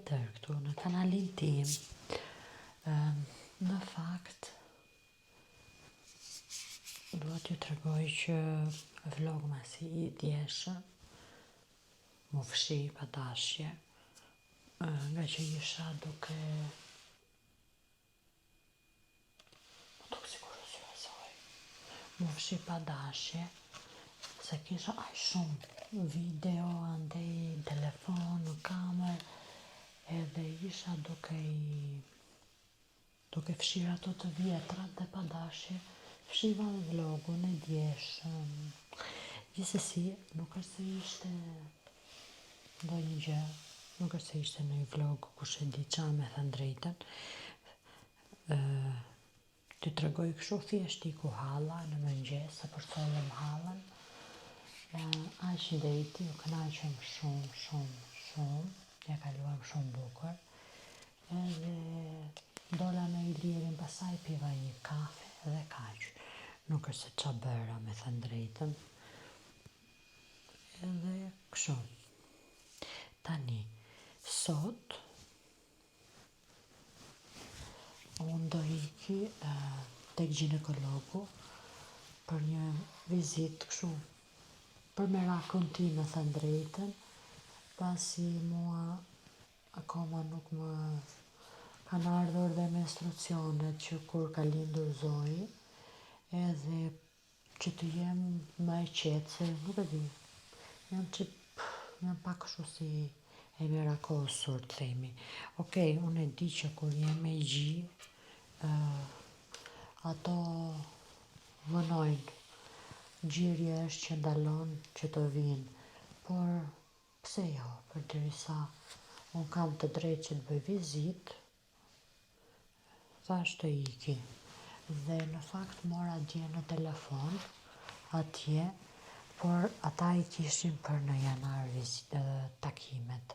tjetër këtu në kanalin tim. Në fakt, duhet t'ju tregoj që vlogma si i djeshëm mu fshi pa dashje, nga që isha duke mu fshi pa dashje, se kisha aq shumë video andej telefon në kamer, edhe isha duke fshirë ato të vjetrat dhe pa dashje, fshiva dhe vlogun e djeshëm. Gjithsesi, nuk është se ishte ndonjë gjë, nuk është se ishte në një vlog kush e di qa me thënë drejtën. T'ju tregoj kështu thjesht iku halla në mëngjes, se përcollëm hallën. Aq deti, u kënaqëm shumë, ja kaluam shumë bukur. Edhe dola me Ilirin, pasaj piva një kafe dhe kaq. Nuk është se qa bëra me thënë drejtën. Edhe kështu. Tani, sot unë do iki tek ginekologu për një vizitë kështu, për merakun tim me thënë drejtën, pasi mua akoma nuk më kanë ardhur dhe menstruacionet që kur ka lindur Zoji, edhe që të jem më e qetë, se nuk e di, jam pak kështu si e mirakosur të themi. Okej, unë e di që kur jem me gji, ato vënojnë, gjirja është që ndalon që të vinë, por pse jo, përderisa unë kam të drejtë që të bëj vizitë, thash të iki. Dhe në fakt mora dje në telefon atje, por ata i kishin për në janar takimet.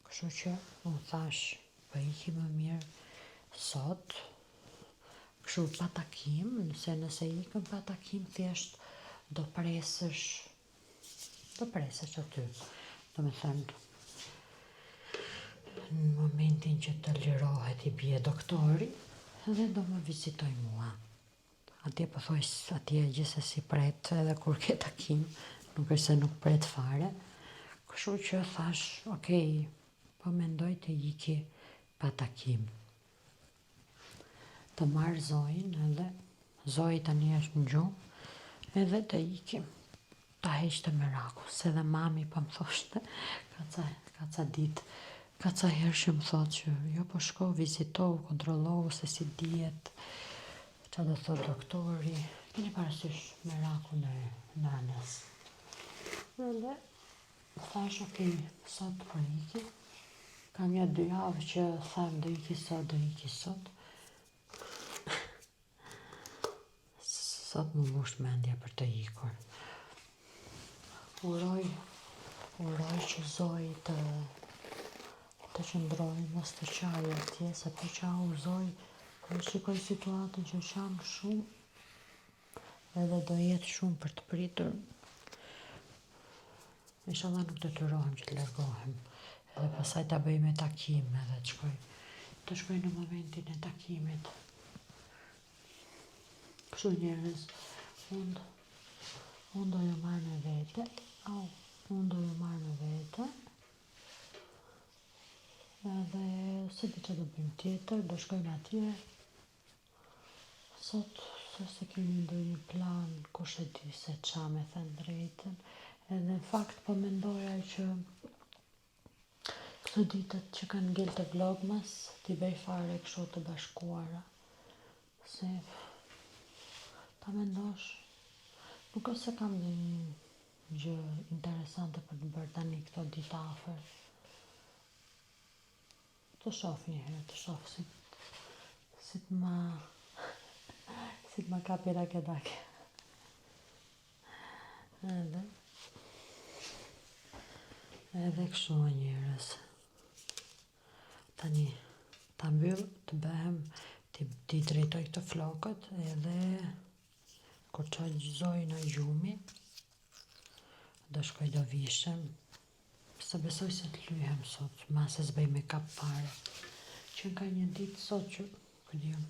Kështu që unë thash, po iki më mirë sot, kështu pa takim, nëse ikëm pa takim thjesht do presësh aty. Do me thënë, në momentin që të lirohet i bie doktori, edhe do më vizitoj mua. Atje po thoj, atje gjithsesi pret, edhe kur ke takim, nuk është se nuk pret fare. Kështu që thash, okej, po mendoj të iki pa takim. Të marrë Zojin, edhe Zoji tani është në gjumë, edhe të ikim, ta heqte meraku, se dhe mami po më thoshte, ka ca ditë, ka ca herë që më thotë që jo po shko, vizitohu, kontrollohu se si diet, qa do thot doktori, keni parasysh meraku në nanës. Edhe thash, okej, sot po iki, kam ja 2 javë që tham do iki sot, sot më mbush mendja për të ikur. Uroj që Zoji të qëndrojë mos të qaj atje, se po qau Zoji, po shikoj situatën që qanë shumë, edhe do jetë shumë për të pritur. Inshallah nuk detyrohem që të largohem, edhe pasaj ta bëj me takim, edhe të shkoj në momentin e takimit. Kështu njerëz, unë do ju marrë me vete, edhe se di që do bëjmë tjetër, do shkojmë atje. Sot, se kemi ndonjë plan, kush e di se qa me thënë drejtën, edhe në fakt po mendoja që këto ditët që kanë ngel të vlogmas, t'i bëj fare kështu të bashkuara, se ta mendosh, nuk është se kam një gjë interesante për të bërë tani këto ditë afër. Të shoh një herë, të shoh si t'ma kapi rakedake. Edhe kështu njerëz. Tani, ta mbyll, të bëhem, ti drejtoj këtë flokët, edhe kur qoj Zoji në gjumi, do shkoj do vishem, Se besoj se të lyhem sot, ma se s'bej me kap fare. Që ka një ditë sot që këdion.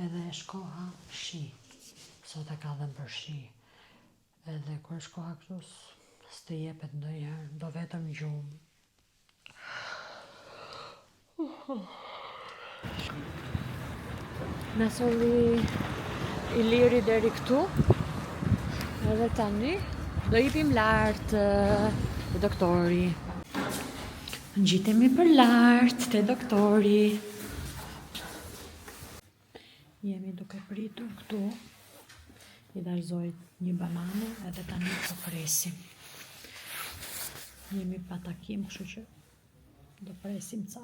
Edhe e shkoha shi. Sot e ka dhe për shi. Edhe kur e shkoha këtu, s'te jepet ndonjëherë, do vetëm gjumë. Na solli i liri deri këtu. Edhe tani do ipim lartë te doktori. Ngjitemi për lartë te doktori. Jemi duke pritur këtu. I darzoj një banane edhe tani po presim. Jemi pa takim, kështu që do presim ca.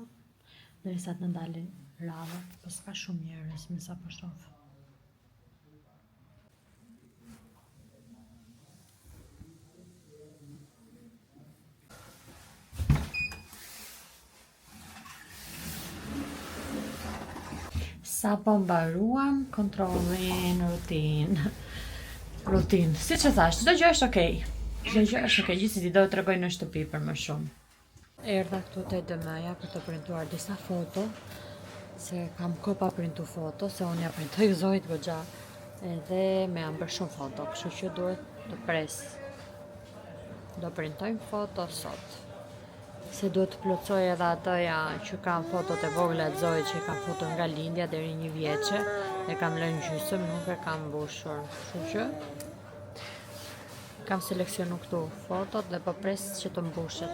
Derisa të ndalin radhë, po s'ka shumë njerëz me sa po shoh. Sa po mbaruam kontrollin rutin. Si që thash, çdo gjë është okej. Çdo gjë është okej, gjithsesi ti do të tregoj në shtëpi për më shumë. Erdha këtu te DM-ja për të printuar disa foto, se kam kohë pa printu foto, se unë ja printoj Zojt goxha, edhe me jam bërë shumë foto, kështu që duhet të pres. Do printojmë foto sot. Se duhet të plotësoj edhe atoja që kam fotot e vogla të Zojt, që kam foto nga lindja deri 1 vjeçe, e kam lënë gjysmë, nuk e kam mbushur. Kështu që kam seleksionu këtu fotot dhe po pres që të mbushet.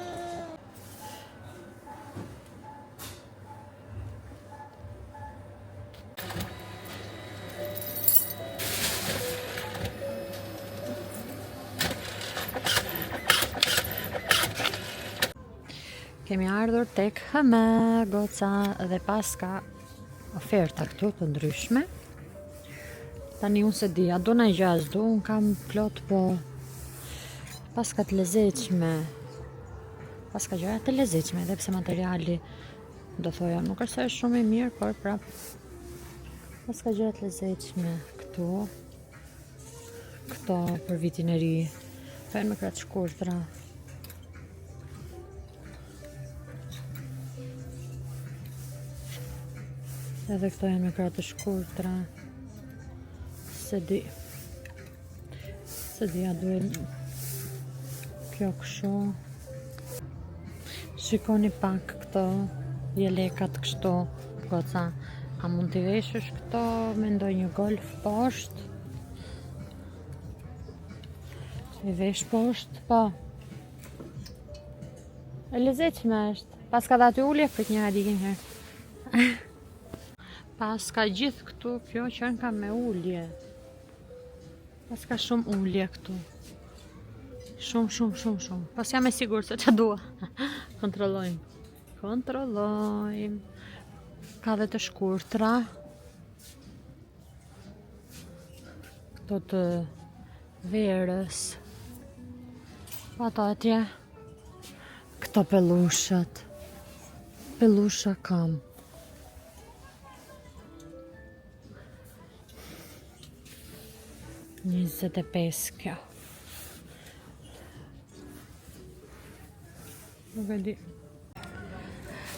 Kemi ardhur tek HM, goca, dhe pas ka oferta këtu të ndryshme. Tani unë se di, a do në gjë as do, unë kam plot, po pas ka të lezetshme. Pas ka gjëra të lezetshme, edhe pse materiali do thoja nuk është se është shumë i mirë, por prap pas ka gjëra të lezetshme këtu. Këto për vitin e ri, po janë me kratë shkurtra. Edhe këto janë me kratë të shkurtra. Se di a duhet kjo kështu. Shikoni pak këto jelekat kështu, goca. A mund t'i veshësh këto me ndonjë golf poshtë? I vesh poshtë, po. E lezetshme është. Pas ka dhe aty ullje, prit një hadikin herë. Pas ka gjithë këtu, kjo qënë ka me ullje. Pas ka shumë ullje këtu. Shumë. Pas jam e sigur se që dua. Kontrollojmë. Ka dhe të shkurtra. Këto të verës. Ato atje. Këto pelushat. Pelusha kam. 25 kjo. Nuk e di.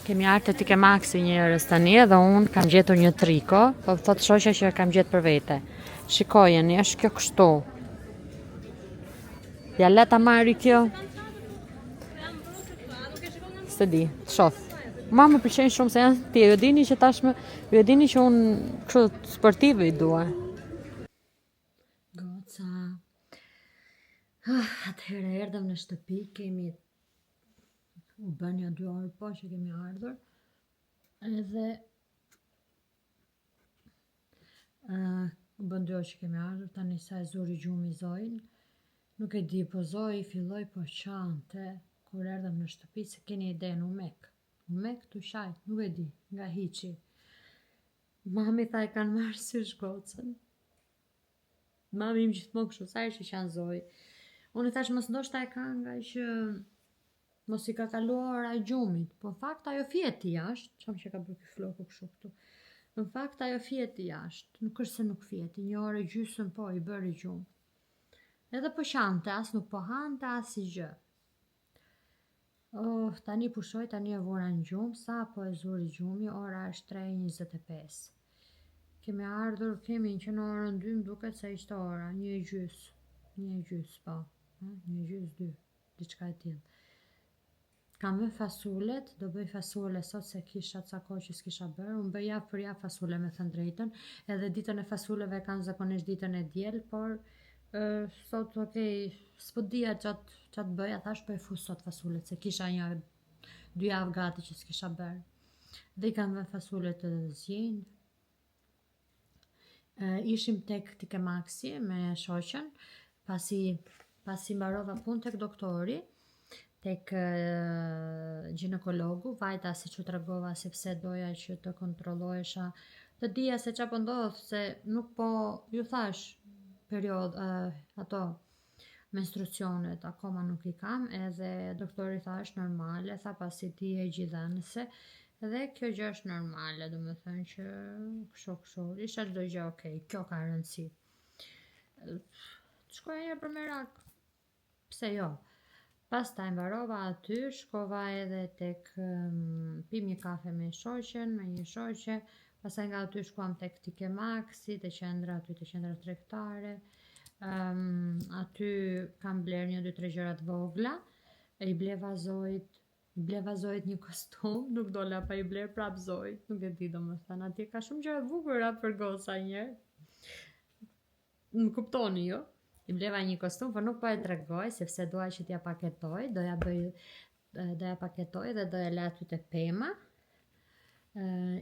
Kemi ardhur te Tike Maxi njerëz tani edhe unë kam gjetur një triko, po thot shoqja që e kam gjetur për vete. Shikojeni, është kjo kështu. Ja le ta marri kjo. S'e di, shoh. Ma më pëlqejnë shumë se janë ti, ju dini që tashmë, ju dini që unë kështu sportive i dua. Atëherë erdhëm në shtëpi, kemi u bën ja 2 orë po që kemi ardhur. Edhe u bën 2 orë që kemi ardhur, tani sa e zuri gjumi Zojin. Nuk e di, po Zoji filloi po qante kur erdhëm në shtëpi se keni ide në umek. Umek të shaj, nuk e di, nga hiqi. Mami tha e kanë marrë sysh gocën. Mami im gjithmonë kështu, sa herë që janë Zoji. Unë i thash mos ndoshta e ka nga që mos i ka kaluar ai gjumit, po në fakt ajo fjeti jashtë, çam që ka bërë ky floku kështu këtu. Në fakt ajo fjeti jashtë, nuk është se nuk fjeti, 1 orë gjysmë po i bëri gjumë. Edhe po qante, as nuk po hante, as i gjë. Tani pushoj, tani e vura në gjumë, sa po e zuri gjumi, ora është 3:25. Kemi ardhur, kemi në që në orën 2, më duket se ishte ora, 1:30, 1:30, po, 1:30, 2, diçka e tillë. Kam vënë fasulet, do bëj fasule sot se kisha ca kohë që s'kisha bërë, unë bëj javë për javë fasule me thënë drejtën, edhe ditën e fasuleve kanë zakonisht ditën e diel, por sot s'po dija qatë bëja, thash po e fus sot fasulet, se kisha 2 javë gati që s'kisha bërë. Dhe i kam vënë fasulet të zjenj. Ishim tek Tike Maxi me shoqen, pasi mbarova punë tek doktori, tek ginekologu, vajta si që tregova sepse doja që të kontrollohesha, të dija se qa po ndodh, se nuk po, ju thash, period, ato menstruacionet akoma nuk i kam, edhe doktori thash normale, tha pasi ti e gjithënëse, dhe kjo gjë është normale, do me thënë që kështu, isha çdo gjë okej, kjo ka rëndësi. Shkoja një për merak, pse jo? Pastaj mbarova aty, shkova edhe tek pim një kafe me shoqen, me një shoqe, pastaj nga aty shkuam tek Tike Maxi, te qendra tregtare. Aty kam bler 1-2-3 gjëra të vogla, i bleva Zojit një kostum, nuk dola pa i bler prap Zojit, nuk e di domethënë, atje ka shumë gjëra të bukura për goca një. Më kuptoni ju? I bleva një kostum, por nuk po e tregoj, sepse doja që t'ja paketoj, doja paketoj dhe doja le aty te Pema.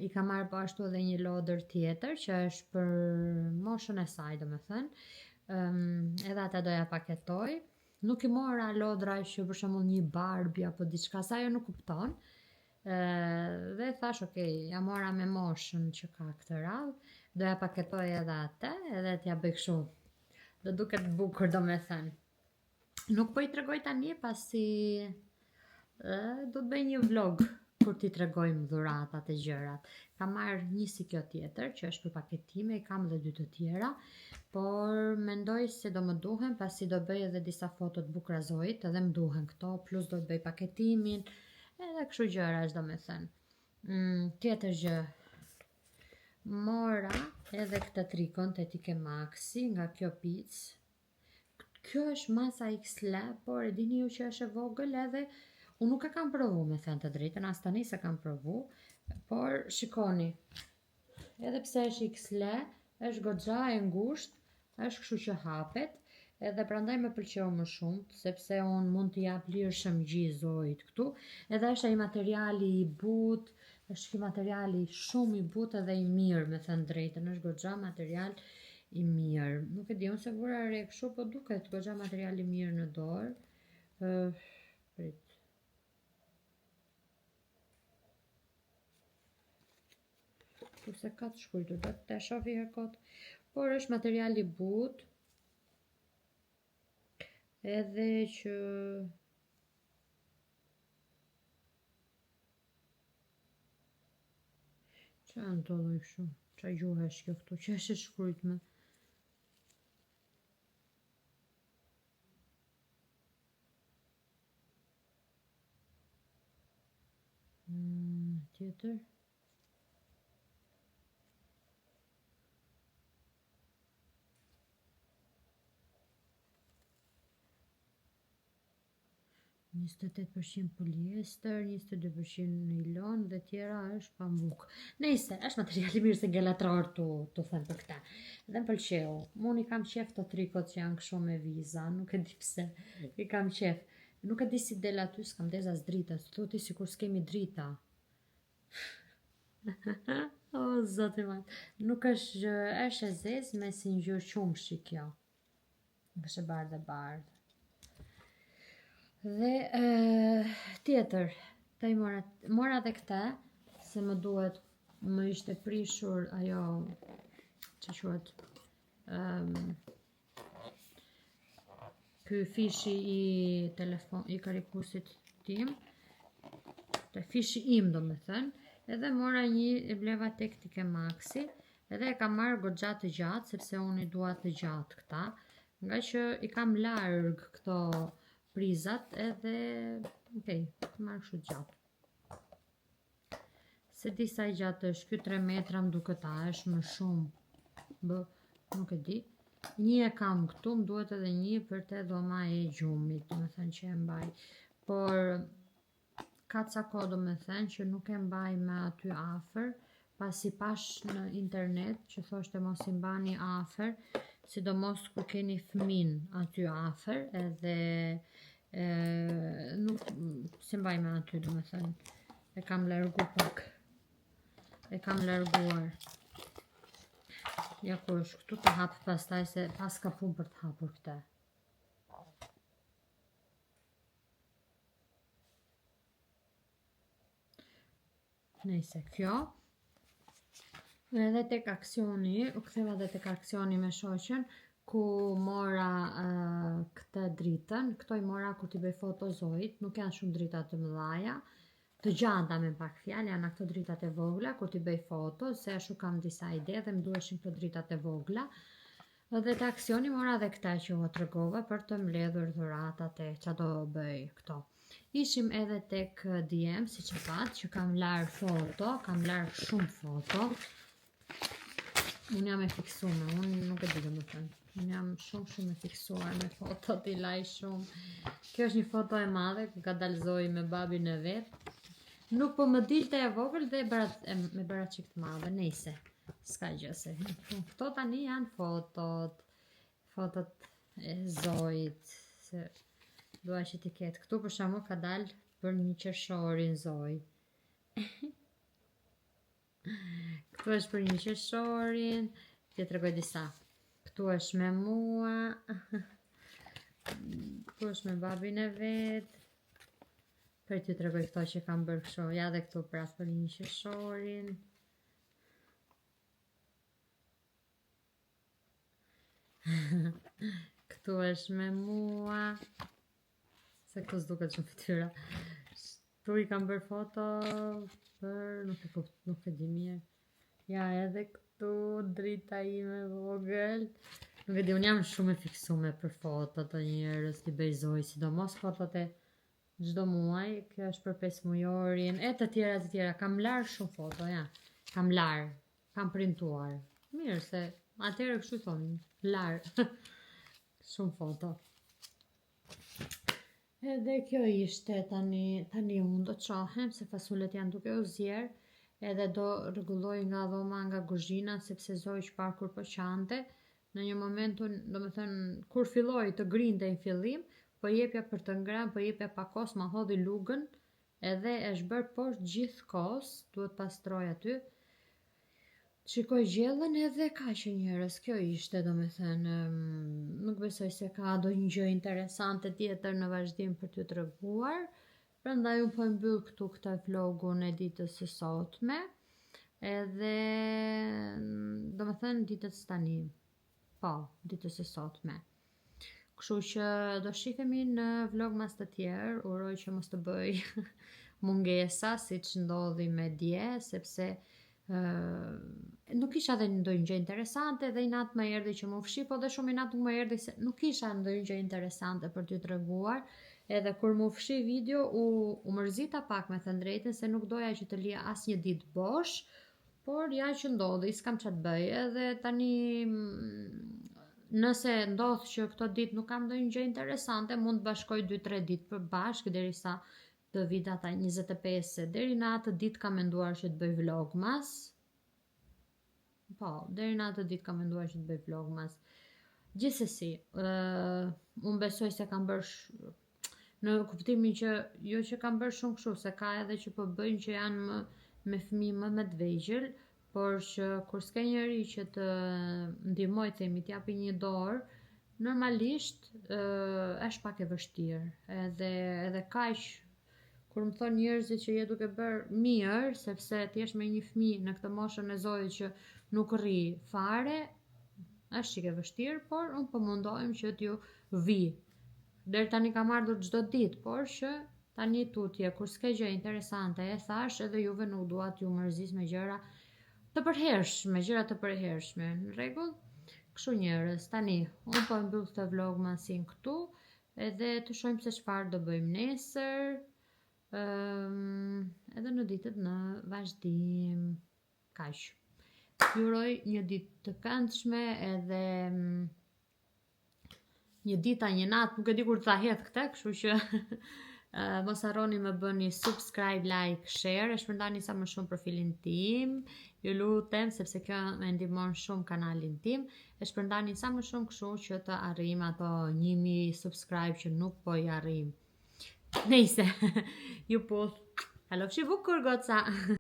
I ka marrë po ashtu edhe një lodër tjetër, që është për moshën e saj, do me thënë. Edhe ata doja paketoj. Nuk i mora lodra që për shembull një Barbie apo diçka, sa ajo nuk kupton. Dhe thash, okej, ja mora me moshën që ka këtë radhë, doja paketoj edhe atë, edhe t'ja bëj kështu. Do duket bukur, do me thënë. Nuk po i tregoj tani, pasi do të bëj një vlog kur t'i tregojmë dhuratat e gjërat. Kam marrë një si kjo tjetër, që është për paketime, i kam dhe 2 të tjera, por mendoj se do më duhen, pasi do bëj edhe disa foto të bukura Zojit, edhe më duhen këto, plus do të bëj paketimin, edhe kështu gjëra është, do me thënë. Tjetër gjë, mora edhe këtë trikon të Tike Maxi nga kjo Pic. Kjo është masa XL, por e dini ju që është e vogël, edhe unë nuk e kam provu, me thënë të drejtën, as tani se kam provu, por shikoni, edhe pse është XL, është goxha e ngushtë, është kështu që hapet, edhe prandaj më pëlqeu më shumë, sepse unë mund t'i jap lirshëm gjithë Zojit këtu, edhe është ai materiali i butë, është ky materiali shumë i butë edhe i mirë, me thënë drejtën, është goxha material i mirë. Nuk e di, unë se vura re kështu, po duket goxha material i mirë në dorë. Prit. Se ka të shkujtur, do të shofi herkot, por është material i butë, edhe që që janë të lloj kështu, qa gjuhë është kjo këtu, që është e shkrujtme. Tjetër. %8% poliester, 22% nylon dhe tjera është pambuk. Nëjse, është materiali mirë se ngelatrar të thënë për këta. Dhe më pëlqeu. Unë i kam qef të trikot që janë kështu me viza, nuk e di pse. I kam qef. Nuk e di si del aty, s'kam deza s'drita, s'thoti si kur s'kemi drita. O, zoti ma. Nuk është e zezë me si ngjyrë qumshi kjo. Është e bardhë e bardhë. Dhe tjetër, të i mora dhe këta, se më duhet, më ishte prishur ajo që quhet ky fishi i karikusit tim, të fishi im, do me thënë, edhe mora e bleva tek Tike Maxi, edhe e kam marrë goxha të gjatë, sepse unë i dua të gjatë këta, nga që i kam larg këto prizat, edhe Okej, marrë kështu gjatë. Se di sa i gjatë është, ky 3 metra më duket ta është më shumë. Nuk e di. Një e kam këtu, më duhet edhe një për te dhoma e gjumit, do me thënë që e mbaj. Por ka ca kohë do me thënë që nuk e mbaj me aty afer, pasi pash në internet që thoshte mos i mbani afer, sidomos kur keni fëmin aty afer, edhe nuk si mbaj me aty do me thënë. E kam largu pak. E kam larguar. Ja kur është këtu të hapë pastaj se pas ka pun për të hapur këte. Nëjse, kjo. Edhe tek aksioni, u ktheva dhe tek aksioni me shoqen, ku mora këtë dritën. Këto i mora kur t'i bëj foto Zoit, nuk janë shumë drita të mëdhaja. Të gjanda me pak fjalë, janë këto dritat e vogla, kur t'i bëj foto, se ashtu kam disa ide dhe më duheshin këto dritat e vogla. Dhe të aksioni mora dhe këta që u tregova për të mbledhur dhuratat e që do bëj këto. Ishim edhe tek DM, si që pat, që kam larë foto, kam larë shumë foto. Unë jam e fiksume, unë nuk e di dhe më thënë. Unë jam shumë e fiksuar me foto, t'i laj shumë. Kjo është një foto e madhe, ku ka dalzoj me babin e vetë. Nuk po më dilte e vogël dhe me bëra qik të madhe, nejse, s'ka gjëse. Këto tani janë fotot e Zoit, se dua që t'i ketë. Këtu për shembull ka dalë për një qershorin Zoj. Këtu është për një qershorin, t'je tregoj disa. Këtu është me mua, këtu është me babin e vetë. Për t'ju tregoj këto që kam bërë kështu, ja dhe këtu pra për një qershorin. Këtu është me mua. Se këtu s'duket shumë fytyra. Këtu i kam bërë foto për... nuk e di mirë. Ja edhe këtu drita ime vogël. Nuk e di, unë jam shumë e fiksume për fotot të njerëz t'i bëj Zoj, sidomos fotot e çdo muaj. Kjo është për 5 mujorin, e të tjera, kam larë shumë foto, ja. Kam larë, kam printuar. Mirë se, atëherë kështu thonin, larë. Shumë foto. Edhe kjo ishte tani unë do të qohem, se fasullet janë duke u zjerë, edhe do rregulloj nga dhoma nga kuzhina, sepse Zoj çfarë kur po qante, në një moment do me thënë, kur filloi të grinte në fillim, po jepja për të ngrënë, po jepja pa kos, ma hodhi lugën, edhe është bërë poshtë gjithë kos, duhet pastroj aty. Shikoj gjellën edhe ka që njerës, kjo ishte do me thënë, nuk besoj se ka do një gjë interesante tjetër në vazhdim për t'ju treguar, prandaj unë po e mbyll këtu këtë vlogun e ditës së sotme, edhe do me thënë ditës tani, po, ditës së sotme. Kështu që do shihemi në vlog mas të tjerë, uroj që mos të bëj mungesa si që ndodhi me dje, sepse nuk isha dhe ndonjë gjë interesante dhe i natë më erdhi që më fshi, po dhe shumë i natë më erdhi se nuk isha ndonjë gjë interesante për t'ju treguar, edhe kur më fshi video u mërzita pak me thënë drejtën, se nuk doja që të lija as një ditë bosh, por ja që ndodhi, s'kam ç'a të bëj, edhe tani nëse ndodh që këto ditë nuk kam ndonjë gjë interesante, mund të bashkoj 2-3 ditë për bashkë derisa të vi data 25, deri në atë ditë kam menduar që të bëj vlogmas. Po, deri në atë ditë kam menduar që të bëj vlogmas. Gjithsesi, unë besoj se kam bërë në kuptimin që jo që kam bërë shumë kështu, se ka edhe që po bëjnë që janë me fëmijë më të vegjël, por që kur s'ke njeri që të ndihmoj, themi, t'japi një dorë, normalisht është pak e vështirë. Edhe kaq kur më thonë njerëzit që je duke bërë mirë, sepse ti jesh me një fëmijë në këtë moshën e Zoit që nuk rri fare, është çike vështirë, por unë po mundohem që t'ju vi. Deri tani kam ardhur çdo ditë, por që tani tutje, kur s'ke gjë interesante e thash, edhe juve nuk dua t'ju mërzis me gjëra të përhershme, në rregull? Kështu njerëz, tani unë po mbyll këtë vlog masin këtu, edhe të shohim se çfarë do bëjmë nesër. Edhe në ditët në vazhdim. Kaq. Ju uroj një ditë të këndshme edhe një dita, një natë, nuk e di kur ta hedh këtë, kështu që mos harroni më bëni subscribe, like, share, e shpërndani sa më shumë profilin tim, ju lutem, sepse kjo më ndihmon shumë kanalin tim, e shpërndani sa më shumë kështu që të arrijm ato 1000 subscribe që nuk po i arrijm. Nejse, ju puth. Kalofshi bukur goca.